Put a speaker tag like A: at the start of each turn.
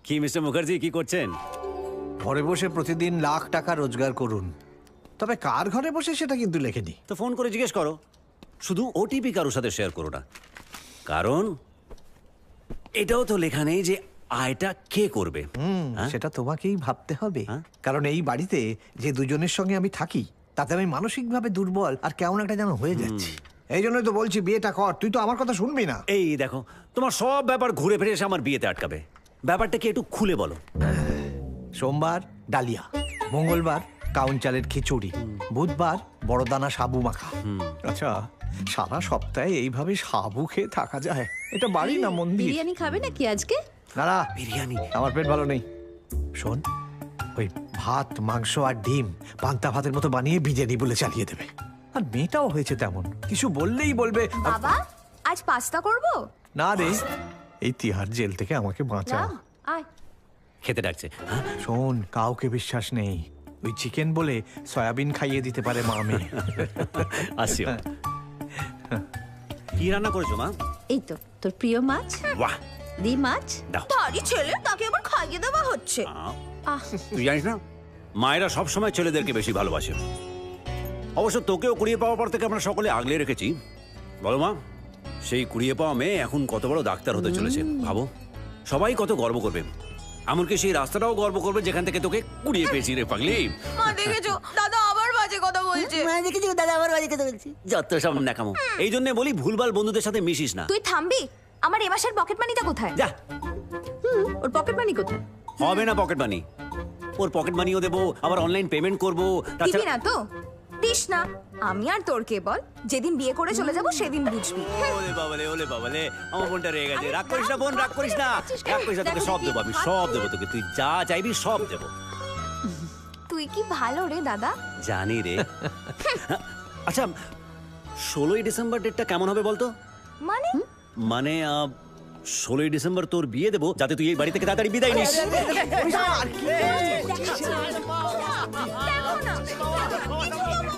A: কি মিস্টার মুখার্জি কি করছেন?
B: ঘরে বসে প্রতিদিন লাখ টাকা রোজগার করুন, তবে কার ঘরে বসে সেটা কিন্তু লেখেনি।
A: তো ফোন করে জিজ্ঞেস করো। শুধু ওটিপি কারোর সাথে শেয়ার করো না, কারণ এটাও তো লেখা নেই যে আয়টা কে করবে। হ্যাঁ?
B: সেটা তোমাকেই ভাবতে হবে,
A: হ্যাঁ?
B: কারণ এই বাড়িতে যে দুজনের সঙ্গে আমি থাকি তাতে আমি মানসিকভাবে দুর্বল আর কেমন একটা যেন হয়ে যাচ্ছি। এই জন্যই তো বলছি বিয়েটা কর। তুই তো আমার কথা শুনবি না।
A: এই দেখো, তোমার সব ব্যাপার ঘুরে ফিরে এসে আমার বিয়েতে আটকাবে। ব্যাপারটা কি একটু খুলে বলো।
B: সোমবার ডালিয়া, মঙ্গলবার কাউন চালের খিচুড়ি, বুধবার বড় দানা সাবু মাখা। আচ্ছা, সারা সপ্তাহে এইভাবে সাবু খেয়ে থাকা যায়? এটা বাড়ি না মন্দির?
C: বিরিয়ানি খাবে নাকি আজকে?
B: না না,
A: বিরিয়ানি?
B: আমার পেট ভালো নেই। শোন, ওই ভাত মাংস আর ডিম পান্তা ভাতের মতো বানিয়ে বিরিয়ানি বলে চালিয়ে দেবে। আর মেয়েটাও হয়েছে তেমন, কিছু বললেই বলবে
C: বাবা আজ পাস্তা করব?
B: না রে, এই তিহার জেল থেকে আমাকে বাঁচা।
C: না আয়।
A: খেতে ডাকছে। হ্যাঁ?
B: শোন, কাউকে বিশ্বাস নেই। ওই চিকেন বলে সয়াবিন খাইয়ে দিতে পারে মা মেয়ে।
A: আসছি। কি রান্না করেছো মা?
C: এই তো তোর প্রিয় মাছ,
A: বাহ,
C: দি মাছ।
A: দাও।
C: বাড়ি ছেলে তাকে আবার খাইয়ে দেওয়া হচ্ছে। আহ
A: তুই জানিস না, মায়েরা সবসময় ছেলেদেরকে বেশি ভালোবাসে। অবশ্য তোকেও কুড়িয়ে পাওয়ার পর থেকে আমরা সকলে আগলে রেখেছি। বলো মা, সেই কুড়িয়ে পাওয়া মেয়ে এখন কত বড় ডাক্তার হতে চলেছে ভাবো। সবাই কত গর্ব করবে, এমনকি সেই রাস্তাটাও গর্ব করবে যেখান থেকে তোকে কুড়িয়ে পেয়েছি রে পাগলি।
C: মা দেখেছো দাদা আবার বাজে কথা বলছে।
D: দেখেছি দাদা আমার বাড়িতে তো বলছি।
A: যত সব দেখামো। এই জন্য বলি ভুলভাল বন্ধুদের সাথে মিশিস না।
C: তুই থামবি? আমার এ মাসের পকেট মানিটা কোথায়?
A: যা,
C: ওর পকেট মানি কোথায়?
A: হবে না পকেট মানি। ওর পকেট মানিও দেবো, আবার অনলাইন পেমেন্ট করবো।
C: দিবি না তো? দিস না। আমি আর তোর কে বল, যেদিন বিয়ে করে চলে যাব সেদিন বুঝবি।
A: ওলে বাবালে, ওলে বাবালে, আমার বোনটা রেগে গেছে। রাগ করিস না বোন, রাগ করিস না। রাগ করিস না, তোকে সব দেবো, আমি সব দেবো তোকে। তুই যা চাইবি সব দেবো।
C: তুই কি ভালো রে দাদা।
A: জানি রে। আচ্ছা, 16ই ডিসেম্বর ডেটটা কেমন হবে বলতো?
C: মানে
A: মানে 16ই ডিসেম্বর তোর বিয়ে দেবো, যাতে তুই এই বাড়ি থেকে তাড়াতাড়ি বিদায় নিস।
C: দেখো না।